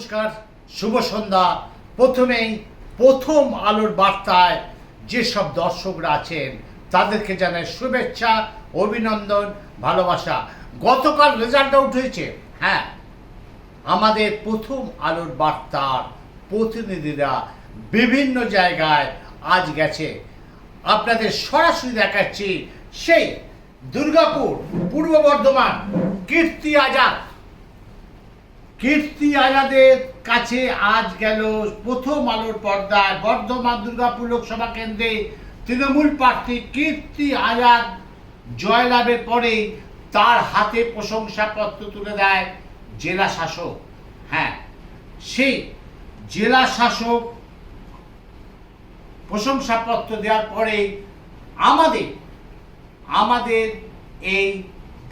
নমস্কার, শুভ সন্ধ্যা। প্রথমেই প্রথম আলোর বার্তায় যেসব দর্শকরা আছেন তাদেরকে জানাই শুভেচ্ছা, অভিনন্দন, ভালোবাসা। গতকাল রেজাল্ট আউট হয়েছে। হ্যাঁ, আমাদের প্রথম আলোর বার্তার প্রতিনিধিরা বিভিন্ন জায়গায় আজ গেছে। আপনাদের সরাসরি দেখাচ্ছি সেই দুর্গাপুর, পূর্ব বর্ধমান, কীর্তি আজাদের কাছে আজ গেল প্রথম আলোর পর্দায় বর্ধমান দুর্গাপুর লোকসভা কেন্দ্রে তৃণমূল প্রার্থী কীর্তি আজাদ জয়লাভের পরেই তার হাতে প্রশংসাপত্র তুলে দেয় জেলা শাসক। হ্যাঁ, সেই জেলা শাসক প্রশংসাপত্র দেওয়ার পরে আমাদের এই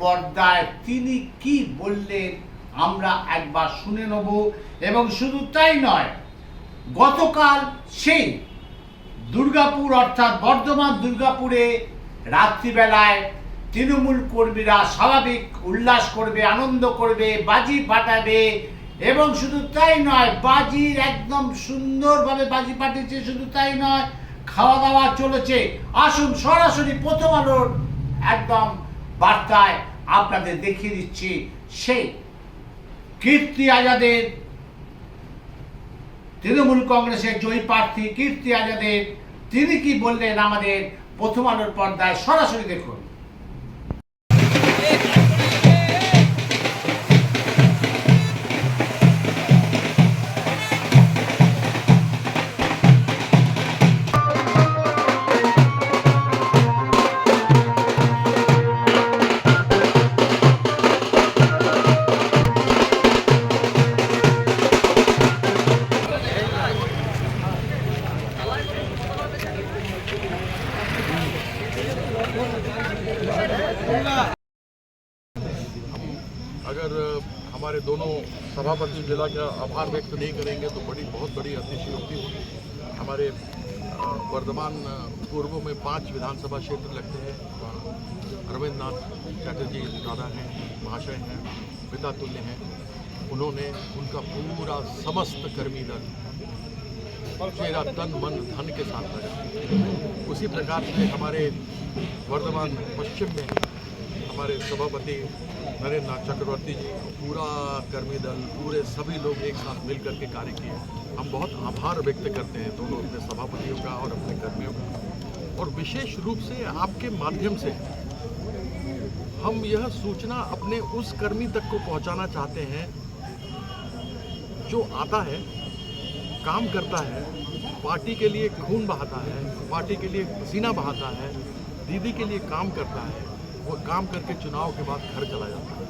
পর্দায় তিনি কি বললেন আমরা একবার শুনে নেব। এবং শুধু তাই নয়, গতকাল সেই দুর্গাপুর অর্থাৎ বর্ধমান দুর্গাপুরে রাত্রিবেলায় তৃণমূল কর্মীরা স্বাভাবিক উল্লাস করবে, আনন্দ করবে, বাজি ফাটাবে। এবং শুধু তাই নয়, বাজির একদম সুন্দরভাবে বাজি ফাটিয়েছে। শুধু তাই নয়, খাওয়া দাওয়া চলেছে। আসুন সরাসরি প্রথম আলোর একদম বার্তায় আপনাদের দেখিয়ে দিচ্ছি সেই কীর্তি আজাদের, তৃণমূল কংগ্রেসের জয়ী প্রার্থী কীর্তি আজাদের তিনি কি বললেন আমাদের প্রথম আলোর পর্দায়। সরাসরি দেখুন। अगर हमारे दोनों सभापति जिला का आभार व्यक्त नहीं करेंगे तो बहुत बड़ी अतिशयोक्ति होगी। हमारे वर्धमान पूर्व में 5 विधानसभा क्षेत्र लगते हैं। अरविंद नाथ चैटर्जी दादा हैं, महाशय हैं, पिता तुल्य हैं। उन्होंने उनका पूरा समस्त कर्मी दल मेरा तन मन धन के साथ लगा। उसी प्रकार से हमारे वर्धमान पश्चिम में हमारे सभापति नरेंद्र नाथ चक्रवर्ती जी, पूरा कर्मी दल, पूरे सभी लोग एक साथ मिलकर के कार्य किए। हम बहुत आभार व्यक्त करते हैं दोनों अपने सभापतियों का और अपने कर्मियों का। और विशेष रूप से आपके माध्यम से हम यह सूचना अपने उस कर्मी तक को पहुंचाना चाहते हैं जो आता है, काम करता है, पार्टी के लिए खून बहाता है, पार्टी के लिए पसीना बहाता है, दीदी के लिए काम करता है। वो काम करके चुनाव के बाद घर चला जाता है।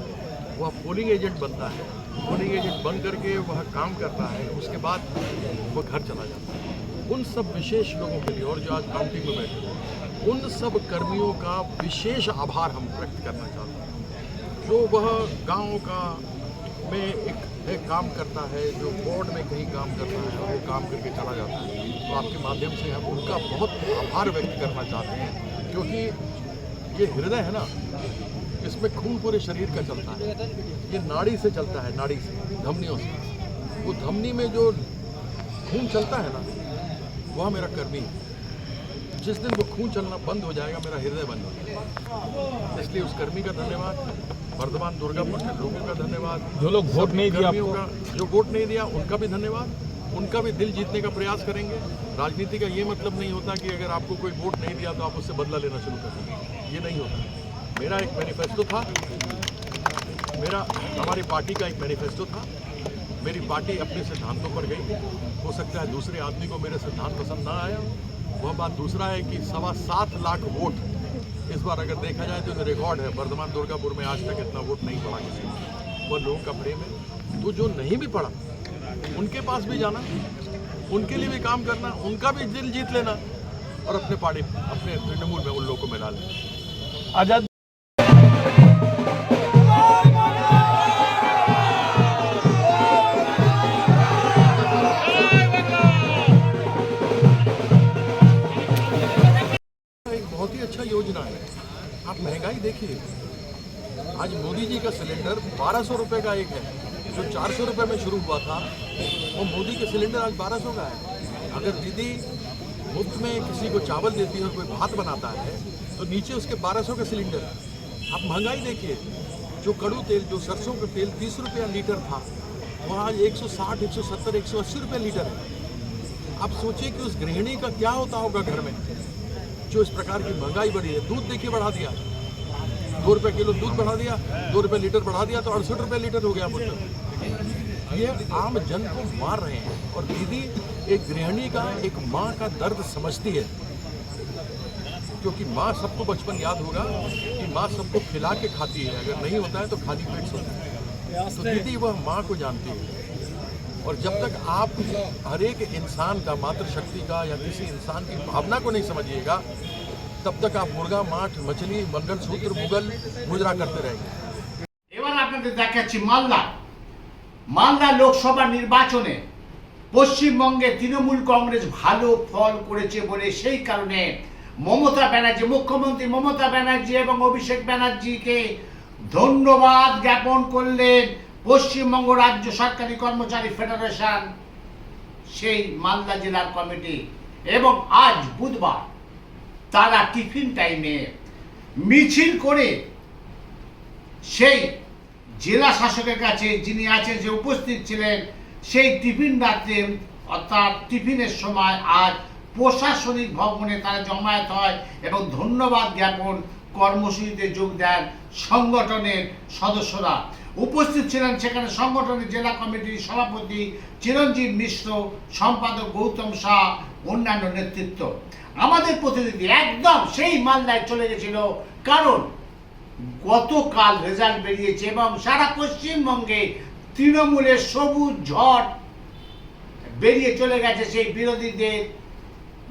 वह पोलिंग एजेंट बनता है, पोलिंग एजेंट बन करके वह काम करता है, उसके बाद वह घर चला जाता है। उन सब विशेष लोगों के लिए और जो आज काउंटिंग में बैठे हैं, उन सब कर्मियों का विशेष आभार हम व्यक्त करना चाहते हैं। जो वह गाँव का में एक काम करता है, जो बोर्ड में कहीं काम करता है और वो काम करके चला जाता है, तो आपके माध्यम से हम उनका बहुत आभार व्यक्त करना चाहते हैं। क्योंकि ये हृदय है ना, इसमें खून पूरे शरीर का चलता है। ये नाड़ी से चलता है, नाड़ी से, धमनियों से। वो धमनी में जो खून चलता है ना, वह मेरा कर्मी है। जिस दिन वो खून चलना बंद हो जाएगा, मेरा हृदय बंद हो जाएगा। इसलिए उस कर्मी का धन्यवाद, वर्धमान दुर्गापुर के लोगों का धन्यवाद, जो लोग वोट नहीं दिया, जो वोट नहीं दिया उनका भी धन्यवाद। उनका भी दिल जीतने का प्रयास करेंगे। राजनीति का ये मतलब नहीं होता कि अगर आपको कोई वोट नहीं दिया तो आप उससे बदला लेना शुरू कर देंगे, ये नहीं होता। मेरा एक मैनिफेस्टो था, हमारी पार्टी का एक मैनिफेस्टो था। मेरी पार्टी अपने सिद्धांतों पर गई। हो सकता है दूसरे आदमी को मेरे सिद्धांत पसंद ना आया, वह बात दूसरा है कि 7.25 लाख वोट इस बार अगर देखा जाए तो रिकॉर्ड है। वर्धमान दुर्गापुर में आज तक इतना वोट नहीं पड़ा किसी को। वह लोगों का प्रेम है। तो जो नहीं भी पड़ा उनके पास भी जाना, उनके लिए भी काम करना, उनका भी दिल जीत लेना और अपने पार्टी, अपने तृणमूल में उन लोगों को मिला लेना। आजाद एक बहुत ही अच्छा योजना है। आप महंगाई देखिए, आज मोदी जी का सिलेंडर 1200 रुपये का एक है। जो 400 रुपये में शुरू हुआ था वो मोदी के सिलेंडर आज 1200 का है। अगर दीदी मुफ्त में किसी को चावल देती है और कोई भात बनाता है तो नीचे उसके 1200 का सिलेंडर है। आप महंगाई देखिए, जो कड़ू तेल, जो सरसों का तेल 30 रुपया लीटर था वो आज 160, 170, 180 रुपये लीटर है। आप सोचिए कि उस गृहिणी का क्या होता होगा घर में जो इस प्रकार की महंगाई बढ़ी है। दूध देखिए बढ़ा दिया, 2 रुपये किलो दूध बढ़ा दिया, 2 रुपये लीटर बढ़ा दिया तो 68 रुपये लीटर हो गया मतलब। ये आम जन को मार रहे हैं। और दीदी एक गृहिणी का, एक माँ का दर्द समझती है, क्योंकि माँ सबको बचपन याद होगा कि माँ सबको खिला के खाती है, अगर नहीं होता है तो खाली पेट सोती है। तो दीदी वह माँ को जानती है। और जब तक आप हर एक इंसान का, मातृशक्ति का या किसी इंसान की भावना को नहीं समझिएगा तब तक आप मुर्गा, माठ, मछली, मंगलसूत्र, मुगल मुजरा करते रहेंगे। এবার আপনাদের দেখাচ্ছি মালদা লোকসভা নির্বাচনে পশ্চিমবঙ্গে তৃণমূল কংগ্রেস ভালো ফল করেছে বলে সেই কারণে মমতা ব্যানার্জি, মুখ্যমন্ত্রী মমতা ব্যানার্জি এবং অভিষেক ব্যানার্জিকে ধন্যবাদ জ্ঞাপন করলেন পশ্চিমবঙ্গ রাজ্য সরকারি কর্মচারী ফেডারেশন, সেই মালদা জেলার কমিটি। এবং আজ বুধবার তারা টিফিন টাইমে মিছিল করে সেই জেলা শাসকের কাছে, যিনি আছেন, যে উপস্থিত ছিলেন, সেই টিফিন রাত্রে অর্থাৎ টিফিনের সময় আজ প্রশাসনিক ভবনে তারা জমায়েত হয় এবং ধন্যবাদ জ্ঞাপন কর্মসূচিতে যোগ দেন সংগঠনের সদস্যরা। উপস্থিত ছিলেন সেখানে সংগঠনের জেলা কমিটির সভাপতি চিরঞ্জীব মিশ্র, সম্পাদক গৌতম শাহ, অন্যান্য নেতৃত্ব। আমাদের প্রতিনিধি একদম সেই মালদায় চলে গেছিল, কারণ গতকাল রেজাল্ট বেরিয়েছে এবং সারা পশ্চিমবঙ্গে তৃণমূলের সবুজ ঝড় বেরিয়ে চলে গেছে সেই বিরোধীদের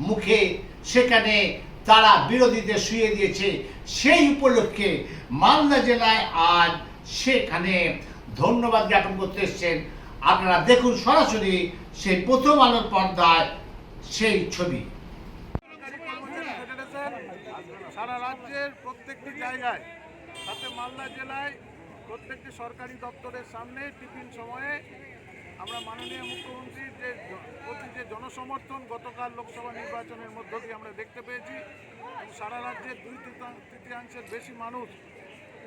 মুখে। সেখানে তারা বিরোধীদের শুইয়ে দিয়েছে। সেই উপলক্ষে মালদা জেলায় আজ সেখানে ধন্যবাদ জ্ঞাপন করতে এসছেন। আপনারা দেখুন সরাসরি সেই প্রথম আলোর পর্দায় সেই ছবি। সারা রাজ্যের প্রত্যেকটি জায়গায়, তাতে মালদা জেলায় প্রত্যেকটি সরকারি দপ্তরের সামনে টিফিন সময়ে আমরা মাননীয় মুখ্যমন্ত্রীর প্রতি যে জনসমর্থন গতকাল লোকসভা নির্বাচনের মধ্য দিয়ে আমরা দেখতে পেয়েছি। এবং সারা রাজ্যের 2/3 বেশি মানুষ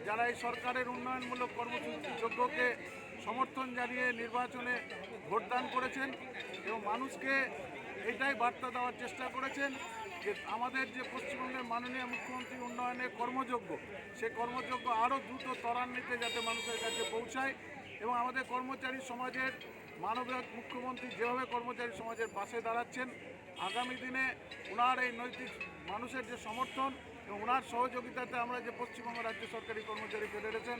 যারা এই সরকারের উন্নয়নমূলক কর্মসূচি যোগ্যকে সমর্থন জানিয়ে নির্বাচনে ভোটদান করেছেন এবং মানুষকে এটাই বার্তা দেওয়ার চেষ্টা করেছেন যে আমাদের যে পশ্চিমবঙ্গের মাননীয় মুখ্যমন্ত্রী উন্নয়নের কর্মযোগ্য, সেই কর্মযোগ্য আরও দ্রুত ত্বরান্বিত যাতে মানুষের কাছে পৌঁছায়। এবং আমাদের কর্মচারী সমাজের মানবিক মুখ্যমন্ত্রী যেভাবে কর্মচারী সমাজের পাশে দাঁড়াচ্ছেন, আগামী দিনে ওনার এই নৈতিক মানুষের যে সমর্থন এবং ওনার সহযোগিতাতে আমরা যে পশ্চিমবঙ্গ রাজ্য সরকারি কর্মচারী ফেডারেশন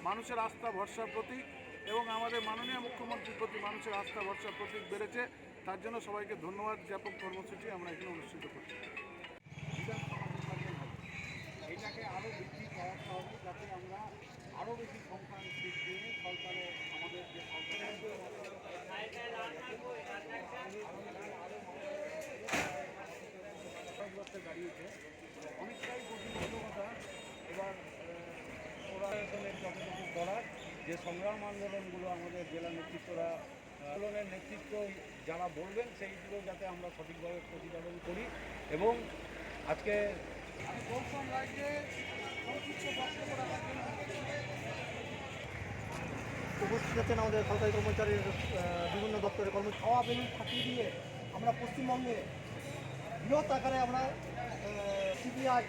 মানুষের আস্থা ভরসার প্রতীক এবং আমাদের মাননীয় মুখ্যমন্ত্রীর প্রতি মানুষের আস্থা ভরসার প্রতীক বেড়েছে, তার জন্য সবাইকে ধন্যবাদ জ্ঞাপন কর্মসূচি আমরা এখানে অনুষ্ঠিত করছি। এটাকে আরও বৃদ্ধি করাতে হবে যাতে আমরা আরও বেশি সংখ্যার দিক দিয়ে সরকারে আমাদের যে সরকার দাঁড়িয়েছে অনেকটাই প্রতিবদ্ধকতা। এবার ওরা যতটুকু করার যে সংগ্রাম আন্দোলনগুলো আমাদের জেলা নেতৃত্বরা আন্দোলনের নেতৃত্ব যারা বলবেন সেইগুলো যাতে আমরা সঠিকভাবে প্রতিপালন করি। এবং আজকে আমি বলতাম রাজ্যে সংক্ষিপ্ত বক্তব্য রাখার জন্য উপস্থিত আছেন আমাদের সরকারি কর্মচারীর বিভিন্ন দপ্তরে খাওয়া বেলুন ফাটিয়ে দিয়ে আমরা পশ্চিমবঙ্গে বৃহৎ আকারে আমরা সিবিআই,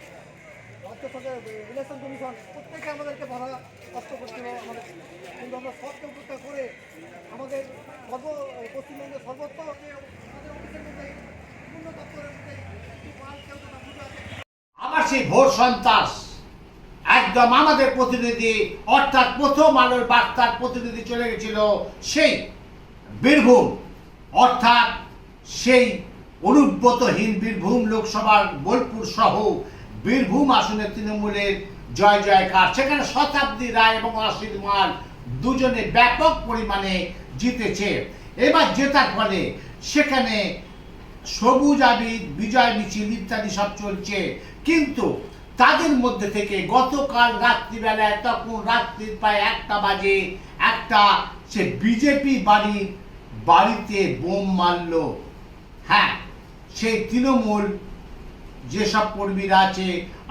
রাজ্য সরকার, ইলেকশন কমিশন প্রত্যেকে আমাদেরকে বাধা কষ্ট করছিল আমাদের, কিন্তু আমরা সবকে উপেক্ষা করে আমাদের পশ্চিমবঙ্গের সর্বত্র আমাদের অফিসের মধ্যে বিভিন্ন দপ্তরের মধ্যে আবার সেই ভোট সন্ত্রাস, একদম আমাদের প্রতিনিধি অর্থাৎ প্রথম আলোর বার্তার প্রতিনিধি চলে গেছিল সেই বীরভূম, অর্থাৎ সেই অনুব্রতহীন বীরভূম লোকসভার বোলপুর সহ বীরভূম আসনে তৃণমূলের জয় জয়কার। সেখানে শতাব্দী রায় এবং অসিত মাল দুজনে ব্যাপক পরিমাণে জিতেছে। এবার জেতার ফলে সেখানে সবুজ আবির, বিজয় মিছিল ইত্যাদি সব চলছে। কিন্তু তাদের মধ্যে থেকে গতকাল রাত্রিবেলায়, তখন রাত্রির প্রায় 1টা বাজে, একটা সে বিজেপি বাড়িতে বোম মারল। হ্যাঁ, সেই তৃণমূল যেসব কর্মীরা আছে,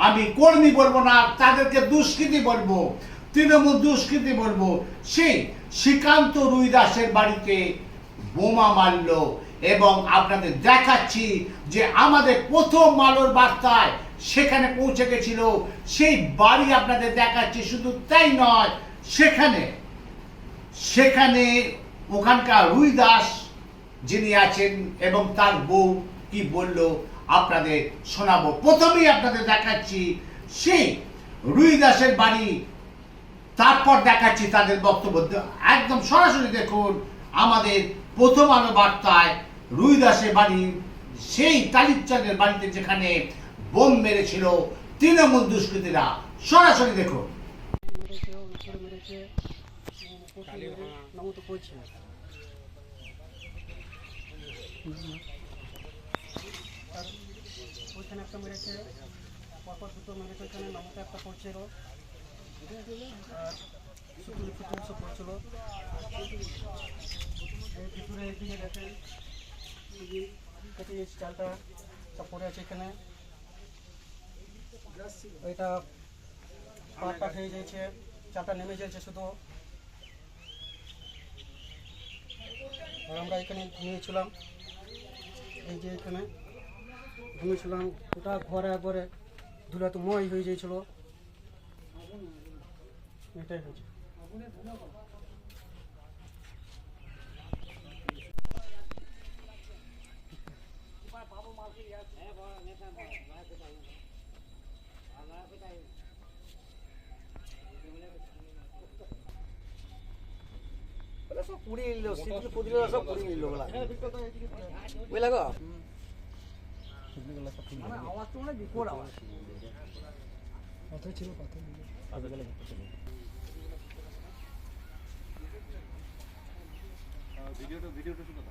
আমি কর্মী বলবো না, তাদেরকে দুষ্কৃতী বলবো, তৃণমূল দুষ্কৃতী বলবো, সেই শ্রীকান্ত রুই দাসের বাড়িতে বোমা মারল। এবং আপনাদের দেখাচ্ছি যে আমাদের প্রথম আলোর বার্তায় সেখানে পৌঁছে গেছিল, সেই বাড়ি আপনাদের দেখাচ্ছি। শুধু তাই নয়, সেখানে ওখানকার রুই দাস যিনি আছেন এবং তার বউ কি বলল আপনাদের শোনাবো। প্রথমেই আপনাদের দেখাচ্ছি সেই রুই দাসের বাড়ি, তারপর দেখাচ্ছি তাদের বক্তব্য। একদম সরাসরি দেখুন আমাদের প্রথম আলো বার্তায় রুই দাসের বাড়ি, সেই তালিচাঁদের বাড়িতে যেখানে বোম মেরেছিল তৃণমূল দুষ্কৃতীরা। সরাসরি দেখুন। ওইখানে একটা মেরেছে, পরপর দুটো মেরেছে, ওইখানে নামতে একটা পড়ছিল, আর সুতুলি ফুতুলি সব পড়ছিল। এই ভিতরে এদিকে দেখেন কেটে চালটা সব পড়ে আছে এখানে। ওইটা পাটটা হয়ে যাচ্ছে, চালটা নেমে যাচ্ছে শুধু। আর আমরা এখানে ঘুমিয়েছিলাম, এই যে এখানে ঘুমিয়েছিলাম, ওটা ঘরে একবারে ধুলা তো মই হয়ে যাইছিল, এটাই হয়েছে। সব পুড়িয়ে নিল, সিঁদুর পুড়িয়ে সব পুড়িয়ে নিল ওগুলা, বুঝলা গো? মানে আওয়াজ তো মানে বিকট আওয়াজ। কথা ছিল, কথা ভিডিওটা শুনো।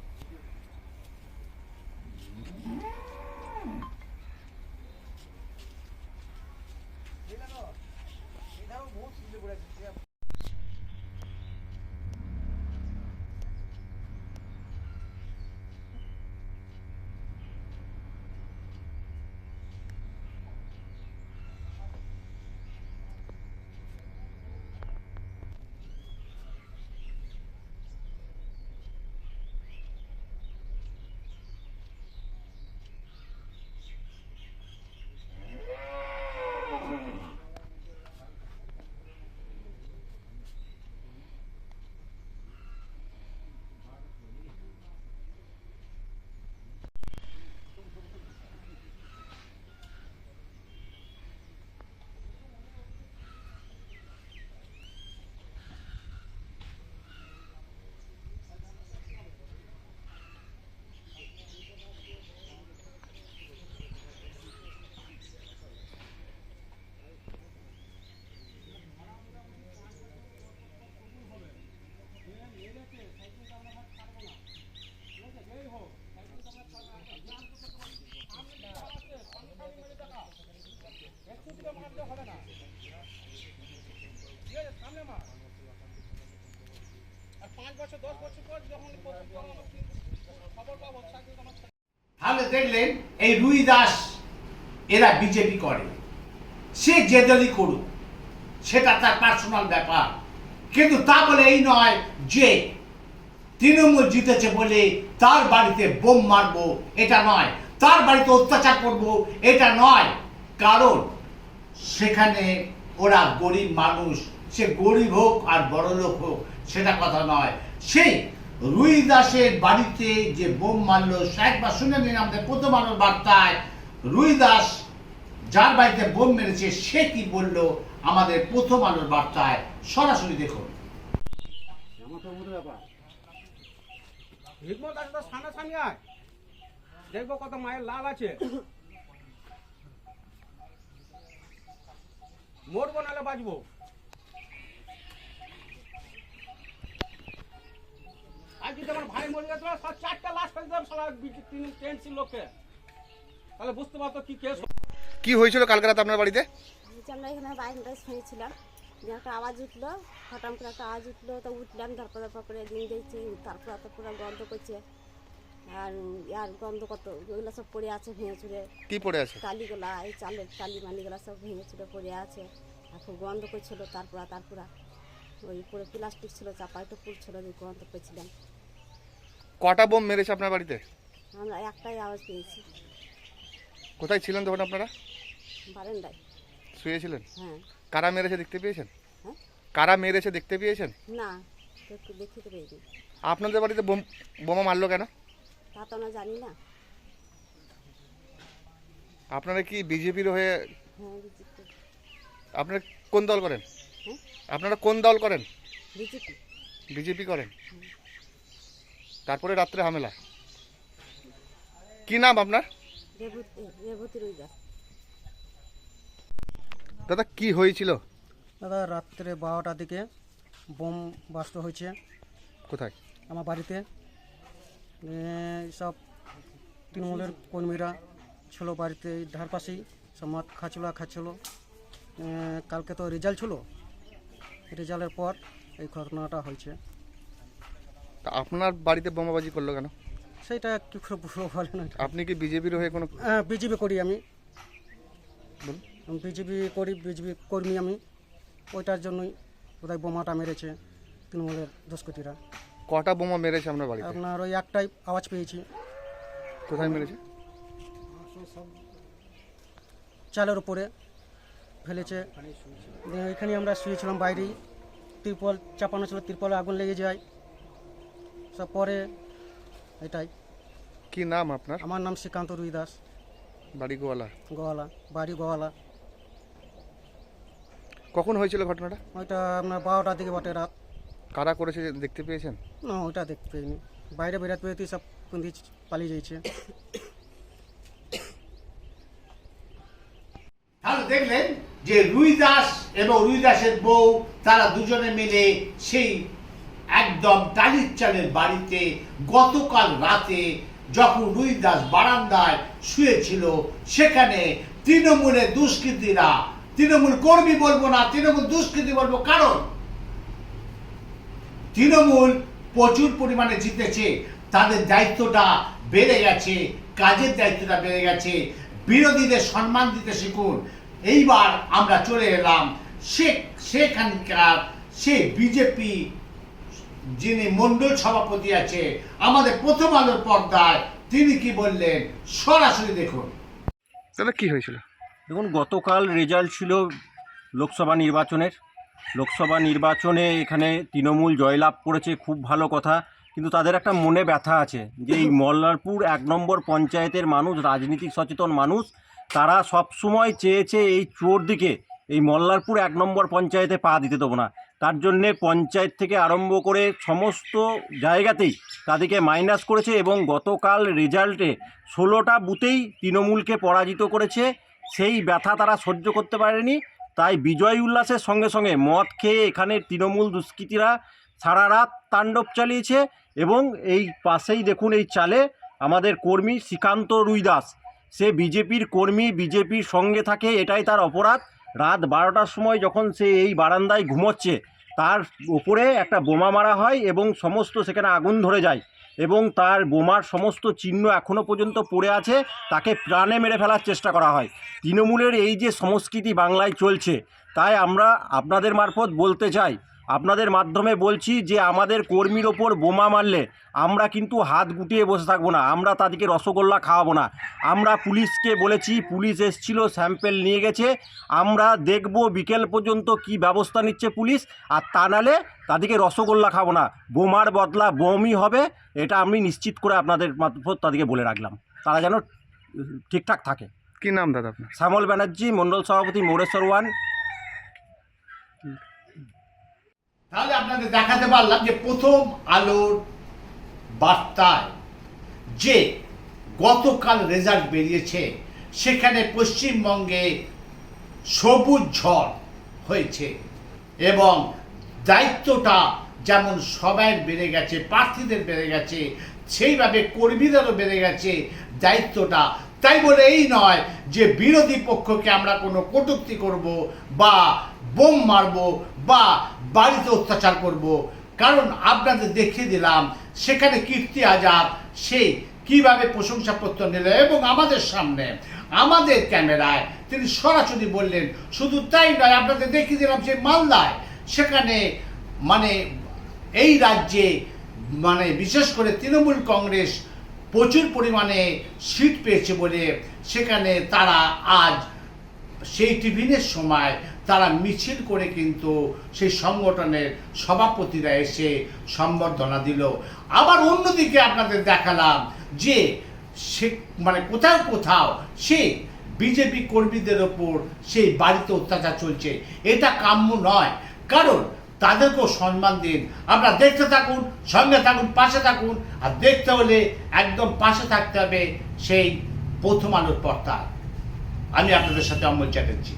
তাহলে দেখলেন এই রুই দাস এরা বিজেপি করে, সে যে দলই করুক সেটা তার পার্সোনাল ব্যাপার, কিন্তু তা বলে এই নয় যে তৃণমূল জিতেছে বলে তার বাড়িতে বোম মারবো, এটা নয়, তার বাড়িতে অত্যাচার করব, এটা নয়। কারণ সেখানে ওরা গরিব মানুষ, সে গরিব হোক আর বড় লোক হোক সেটা কথা নয়। সেই রুই দাসের বাড়িতে যে বোম মারলো, একবার শুনে নিন আমাদের প্রথম আলোর বার্তায় রুই দাস যার বাড়িতে বোম মেরেছে সে কি বললো আমাদের প্রথম আলোর বার্তায়। সরাসরি দেখুন। দেখবো কত মায়ের লাল আছে, মরবো নাহলে বাঁচবো। আজ যদি আমার ভাই মরে গেছে, সব 4টা লাশ ফেলে দিলাম সারা টেন্সি লোককে, তাহলে বুঝতে পারতো কি কেস। কি হয়েছিল কালকে রাতে আপনার বাড়িতে? আমরা এখানে বাইরে শুয়েছিলাম, যে একটা আওয়াজ উঠলো, হঠাৎ করে একটা আওয়াজ উঠলো, তো উঠলাম, তারপর করে দিন দেখছি, তারপর পুরো গন্ধ করছে। আর গন্ধ কত ওইগুলো সব পড়ে আছে ভেঙে চুড়ে, কি পড়ে আছে? টালিগুলা, এই চালের টালি মালিগুলা সব ভেঙে চুড়ে পড়ে আছে। আর খুব গন্ধ করছিল, তারপর ওই পুরো প্লাস্টিক ছিল, চাপা একটু পুড়ছিল, যে গন্ধ করছিলাম। কটা বোম মেরেছে আপনার বাড়িতে? আমরা একটাই আওয়াজ পেয়েছি, কোথায় ছিলেন তখন আপনারা? বারান্দায়। শুয়েছিলেন? হ্যাঁ। কারা মেরেছে দেখতে পেয়েছেন? হ্যাঁ? কারা মেরেছে দেখতে পেয়েছেন? না, দেখতে পেয়েছি। আপনাদের বাড়িতে বোমা মারলো কেন? তা তো আমরা জানি না। আপনারা কি বিজেপির হয়ে? হ্যাঁ, বিজেপি। আপনারা কোন দল করেন? হ্যাঁ? আপনারা কোন দল করেন? বিজেপি। বিজেপি করেন। তারপরে রাত্রে হামলা। কি নাম আপনার? রেবতী রুইদাস। দাদা কি হয়েছিল? দাদা রাত্রে 12টার দিকে বোম বাস্ট হয়েছে কোথায়? আমার বাড়িতে। সব তৃণমূলের কর্মীরা ছিল বাড়িতে, ধার পাশেই সব মদ খাচ্ছিল। কালকে তো রেজাল্ট ছিল, রেজাল্টের পর এই ঘটনাটা হয়েছে। তা আপনার বাড়িতে বোমাবাজি করলো কেন? সেইটা কি করে পুরো বলে না। আপনি কি বিজেপির হয়ে কোনো? বিজেপি করি আমি, বলুন। বিজেপি কর্মী আমি। ওইটার জন্যই বোধহয় বোমাটা মেরেছে তৃণমূলের দুষ্কৃতীরা। কটা বোমা মেরেছে আপনার বাড়িতে? আপনার ওই একটাই আওয়াজ পেয়েছি। কোথায় মেরেছে? চালের উপরে ফেলেছে। এখানে আমরা শুয়েছিলাম বাইরেই, তিরপল চাপানো ছিল, তিরপলে আগুন লেগে যায় সব পরে। এটাই। কি নাম আপনার? আমার নাম শ্রীকান্ত রুইদাস। বাড়ি গোয়ালা? গোয়ালা, বাড়ি গোয়ালা। কখন হয়েছিল ঘটনাটা? ওইটা আপনার 12টার দিকে বটে, রাত। কারা করেছে দেখতে পেয়েছেন? না, ওইটা দেখতে পাইনি। বাইরে বেরাতে বেরোতে সব কুন্দি পালিয়ে যাইছে। তাহলে দেখলেন যে রুইদাস এবং রুইদাসের বউ তারা দুজনে মিলে সেই একদম টালির চালের বাড়িতে গতকাল রাতে যখন রুইদাস বারান্দায় শুয়েছিল, সেখানে তৃণমূলের দুষ্কৃতীরা, তৃণমূল কর্মী বলবো না, তৃণমূল দুষ্কৃতী বলবো, কারণ তৃণমূল প্রচুর পরিমাণে জিতেছে, তাদের দায়িত্বটা বেড়ে গেছে, কাজের দায়িত্বটা বেড়ে গেছে। বিরোধীদের সম্মান দিতে শিখুন। এইবার আমরা চলে এলাম সেখানকার সে বিজেপি যিনি মণ্ডল সভাপতি আছে আমাদের প্রথম আলোর পর্দায়, তিনি কি বললেন সরাসরি দেখুন। দাদা কি হয়েছিল? দেখুন, গতকাল রেজাল্ট ছিল লোকসভা নির্বাচনে এখানে তৃণমূল জয়লাভ করেছে, খুব ভালো কথা। কিন্তু তাদের একটা মনে ব্যথা আছে যে এই মল্লারপুর 1 নম্বর পঞ্চায়েতের মানুষ, রাজনীতিক সচেতন মানুষ, তারা সবসময় চেয়েছে এই চোর দিকে, এই মল্লারপুর 1 নম্বর পঞ্চায়েতে পা দিতে দেবো না। তার জন্যে পঞ্চায়েত থেকে আরম্ভ করে সমস্ত জায়গাতেই তাদেরকে মাইনাস করেছে এবং গতকাল রেজাল্টে 16টা বুথেই তৃণমূলকে পরাজিত করেছে। সেই ব্যথা তারা সহ্য করতে পারেনি, তাই বিজয় উল্লাসের সঙ্গে সঙ্গে মদ খেয়ে এখানে তৃণমূল দুষ্কৃতীরা সারা রাত তাণ্ডব চালিয়েছে। এবং এই পাশেই দেখুন, এই চালে আমাদের কর্মী শ্রীকান্ত রুইদাস, সে বিজেপির কর্মী, বিজেপির সঙ্গে থাকে, এটাই তার অপরাধ। রাত 12টার সময় যখন সে এই বারান্দায় ঘুমোচ্ছে, তার ওপরে একটা বোমা মারা হয় এবং সমস্ত সেখানে আগুন ধরে যায় এবং তার বোমার সমস্ত চিহ্ন এখনও পর্যন্ত পড়ে আছে। তাকে প্রাণে মেরে ফেলার চেষ্টা করা হয়। তৃণমূলের এই যে সংস্কৃতি বাংলায় চলছে, তাই আমরা আপনাদের মারফত বলতে চাই, আপনাদের মাধ্যমে বলছি যে আমাদের কর্মীর ওপর বোমা মারলে আমরা কিন্তু হাত গুটিয়ে বসে থাকবো না, আমরা তাদেরকে রসগোল্লা খাওয়াবো না। আমরা পুলিশকে বলেছি, পুলিশ এসেছিল, স্যাম্পেল নিয়ে গেছে, আমরা দেখব বিকেল পর্যন্ত কি ব্যবস্থা নিচ্ছে পুলিশ। আর তা নাহলে তাদেরকে রসগোল্লা খাবো না, বোমার বদলা বোমই হবে, এটা আমি নিশ্চিত করে আপনাদের মারফত তাদেরকে বলে রাখলাম, তারা যেন ঠিকঠাক থাকে। কি নাম দাদা আপনার? শ্যামল ব্যানার্জি, মণ্ডল সভাপতি, মোরেশ্বর 1। তাহলে আপনাদের দেখাতে পারলাম যে প্রথম আলোর বার্তায় যে গতকাল রেজাল্ট বেরিয়েছে, সেখানে পশ্চিমবঙ্গে সবুজ ঝড় হয়েছে এবং দায়িত্বটা যেমন সবাই বেড়ে গেছে, প্রার্থীদের বেড়ে গেছে, সেইভাবে কর্মীদেরও বেড়ে গেছে দায়িত্বটা। তাই বলে এই নয় যে বিরোধী পক্ষকে আমরা কোনো কটূক্তি করব বা বোম মারবো বা বাড়িতে অত্যাচার করব। কারণ আপনাদের দেখিয়ে দিলাম সেখানে কীর্তি আজাদ সে কিভাবে প্রশংসাপত্র নিল এবং আমাদের সামনে আমাদের ক্যামেরায় তিনি সরাসরি বললেন। শুধু তাই নয়, আপনাদের দেখিয়ে দিলাম যে মালদায় সেখানে মানে এই রাজ্যে মানে বিশেষ করে তৃণমূল কংগ্রেস প্রচুর পরিমাণে সিট পেয়েছে বলে সেখানে তারা আজ সেই টিফিনের সময় তারা মিছিল করে কিন্তু সেই সংগঠনের সভাপতিরা এসে সম্বর্ধনা দিল। আবার অন্যদিকে আপনাদের দেখালাম যে সে মানে কোথাও কোথাও সে বিজেপি কর্মীদের ওপর সেই বাড়িতে অত্যাচার চলছে। এটা কাম্য নয়, কারণ তাদেরকেও সম্মান দিন। আপনারা দেখতে থাকুন, সঙ্গে থাকুন, পাশে থাকুন। আর দেখতে হলে একদম পাশে থাকতে হবে সেই প্রথম আলোর পর্দায়। আমি আপনাদের সাথে অমল চ্যাটার্জি।